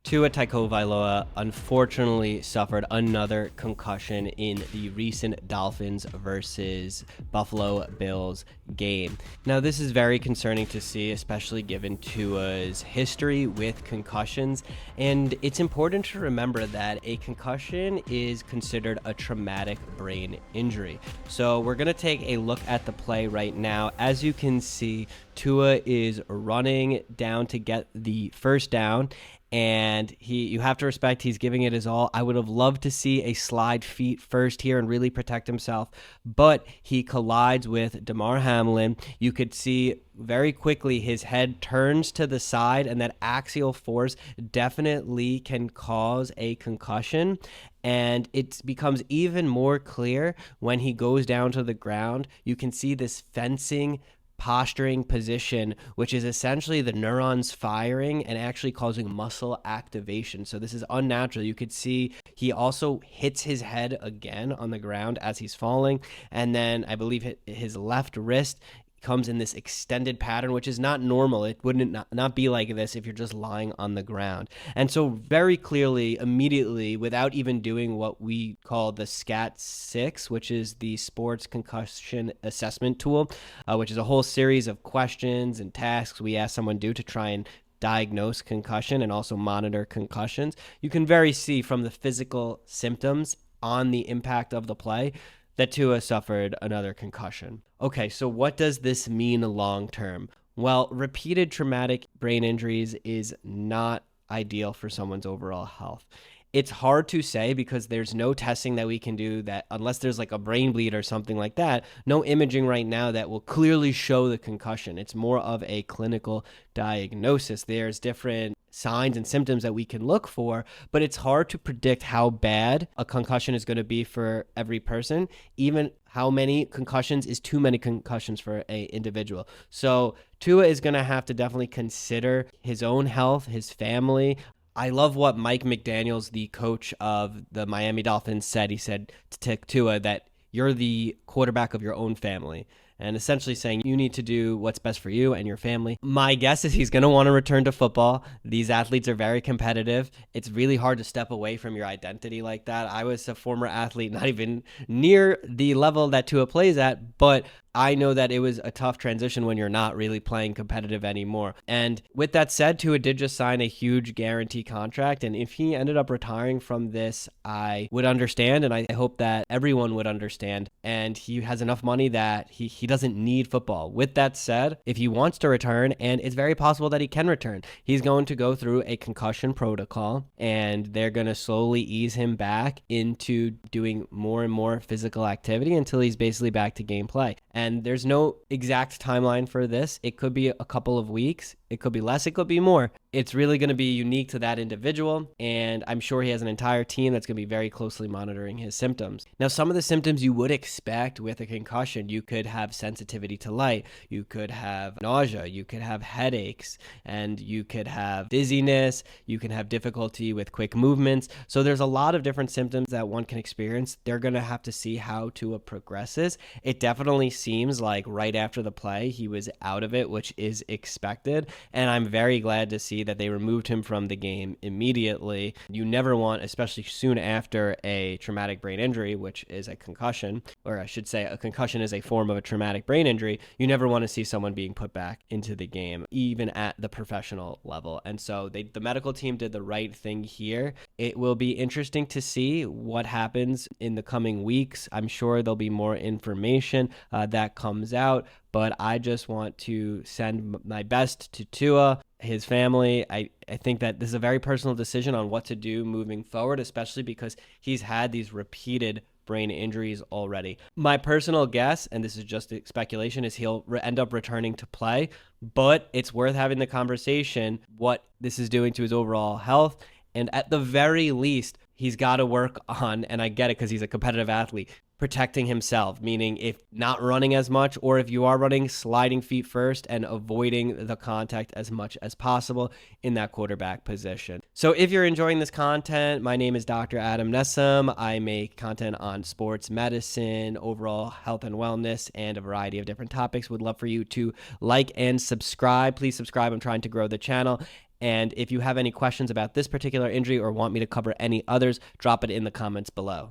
Tua Tagovailoa unfortunately suffered another concussion in the recent Dolphins versus Buffalo Bills game. Now, this is very concerning to see, especially given Tua's history with concussions. And it's important to remember that a concussion is considered a traumatic brain injury. So we're going to take a look at the play right now. As you can see, Tua is running down to get the first down. And you have to respect he's giving it his all. I would have loved to see a slide feet first here and really protect himself, but he collides with Damar Hamlin. You could see very quickly his head turns to the side, and that axial force definitely can cause a concussion. And it becomes even more clear when he goes down to the ground. You can see this fencing posturing position, which is essentially the neurons firing and actually causing muscle activation. So this is unnatural. You could see he also hits his head again on the ground as he's falling. And then I believe his left wrist comes in this extended pattern, which is not normal. It wouldn't not be like this if you're just lying on the ground. And so very clearly, immediately, without even doing what we call the SCAT-6, which is the Sports Concussion Assessment tool, which is a whole series of questions and tasks we ask someone to do to try and diagnose concussion and also monitor concussions. You can see from the physical symptoms on the impact of the play that Tua suffered another concussion. Okay, so what does this mean long term? Well, repeated traumatic brain injuries is not ideal for someone's overall health. It's hard to say because there's no testing that we can do that, unless there's like a brain bleed or something like that, no imaging right now that will clearly show the concussion. It's more of a clinical diagnosis. There's different signs and symptoms that we can look for, but it's hard to predict how bad a concussion is going to be for every person. Even how many concussions is too many concussions for an individual. So Tua is going to have to definitely consider his own health, his family. I love what Mike McDaniels, the coach of the Miami Dolphins, said. He said to Tua that you're the quarterback of your own family, and essentially saying you need to do what's best for you and your family. My guess is he's going to want to return to football. These athletes are very competitive. It's really hard to step away from your identity like that. I was a former athlete, not even near the level that Tua plays at, but I know that it was a tough transition when you're not really playing competitive anymore. And with that said, Tua did just sign a huge guarantee contract. And if he ended up retiring from this, I would understand. And I hope that everyone would understand. And he has enough money that he doesn't need football. With that said, if he wants to return, and it's very possible that he can return, he's going to go through a concussion protocol, and they're going to slowly ease him back into doing more and more physical activity until he's basically back to gameplay. And there's no exact timeline for this. It could be a couple of weeks. It could be less. It could be more. It's really going to be unique to that individual. And I'm sure he has an entire team that's going to be very closely monitoring his symptoms. Now, some of the symptoms you would expect with a concussion, you could have sensitivity to light. You could have nausea. You could have headaches. And you could have dizziness. You can have difficulty with quick movements. So there's a lot of different symptoms that one can experience. They're going to have to see how Tua progresses. It definitely seems like right after the play, he was out of it, which is expected. And I'm very glad to see that they removed him from the game immediately. You never want, especially soon after a traumatic brain injury, which is a concussion, or I should say a concussion is a form of a traumatic brain injury, you never want to see someone being put back into the game, even at the professional level. And so the medical team did the right thing here. It will be interesting to see what happens in the coming weeks. I'm sure there'll be more information that comes out. But I just want to send my best to Tua, his family. I think that this is a very personal decision on what to do moving forward, especially because he's had these repeated brain injuries already. My personal guess, and this is just speculation, is he'll end up returning to play. But it's worth having the conversation what this is doing to his overall health. And at the very least, he's got to work on, and I get it because he's a competitive athlete, protecting himself, meaning if not running as much, or if you are running, sliding feet first and avoiding the contact as much as possible in that quarterback position. So if you're enjoying this content, my name is Dr. Adam Nessim. I make content on sports medicine, overall health and wellness, and a variety of different topics. Would love for you to like and subscribe. Please subscribe. I'm trying to grow the channel. And if you have any questions about this particular injury or want me to cover any others, drop it in the comments below.